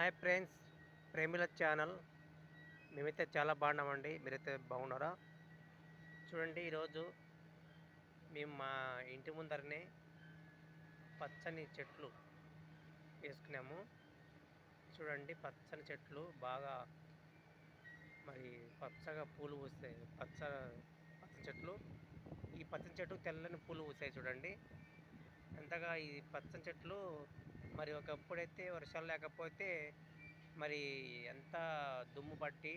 Hi friends, Premila channel. మేమైతే చాలా బాగున్నామండి. మీరైతే బాగున్నారా? చూడండి, ఈరోజు మేము మా ఇంటి ముందరనే పచ్చని చెట్లు వేసుకున్నాము. చూడండి, పచ్చని చెట్లు బాగా మరి పచ్చగా పూలు పూస్తాయి. పచ్చని చెట్లు. ఈ పచ్చని చెట్టు తెల్లని పూలు పూసాయి చూడండి. అంతగా ఈ పచ్చని చెట్లు మరి ఒకప్పుడైతే వర్షాలు లేకపోతే మరి ఎంత దుమ్ము పట్టి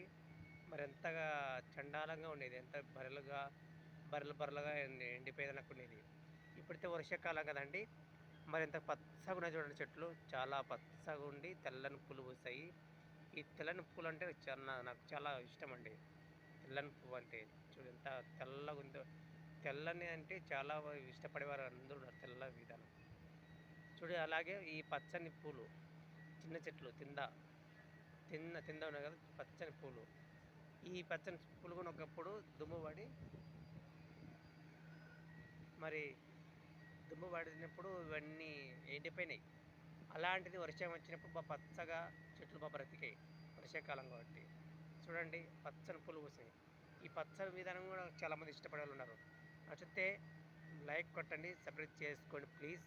మరి ఎంతగా చండాలంగా ఉండేది. ఎంత బర్రెలుగా ఎండిపోయేదనకుండేది. ఇప్పుడైతే వర్షాకాలం కదండీ! మరి ఎంత పచ్చగున్నాయి చూడండి చెట్లు. చాలా పచ్చగుండి తెల్లని పూలు పూస్తాయి. ఈ తెల్లని పూలంటే నాకు చాలా ఇష్టమండి. తెల్లని పువ్వంటే. చూడు ఎంత తెల్లగుందో. తెల్లని అంటే చాలా ఇష్టపడేవారు అందరూ ఉన్నారు తెల్ల విధానం. చూడు అలాగే ఈ పచ్చని పూలు, చిన్న చెట్లు కింద ఉన్నాయి కదా పచ్చని పూలు. ఈ పచ్చని పూలు కూడా ఒకప్పుడు దుమ్ము పడి మరి దుమ్ము పడినప్పుడు ఇవన్నీ ఎండిపోయినాయి. అలాంటిది వర్షం వచ్చినప్పుడు పచ్చగా చెట్లు బ్రతికాయి. వర్షాకాలం కాబట్టి. చూడండి, పచ్చని పూలు పూసినాయి. ఈ పచ్చని విధానం కూడా చాలామంది ఇష్టపడే వాళ్ళు ఉన్నారు. నచ్చితే లైక్ కొట్టండి, సబ్స్క్రైబ్ చేసుకోండి ప్లీజ్.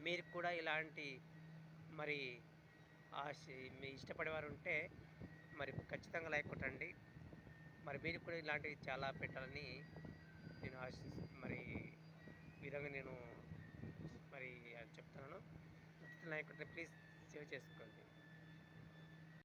మీరు కూడా ఇలాంటి మరి మీ ఇష్టపడేవారు ఉంటే మరి ఖచ్చితంగా లైక్ కొట్టండి. మరి మీరు కూడా ఇలాంటివి చాలా పెట్టాలని నేను మరి ఈ విధంగా నేను మరి చెప్తున్నాను. నచ్చితే లైక్ కొట్టండి ప్లీజ్. సేవ్ చేసుకోండి.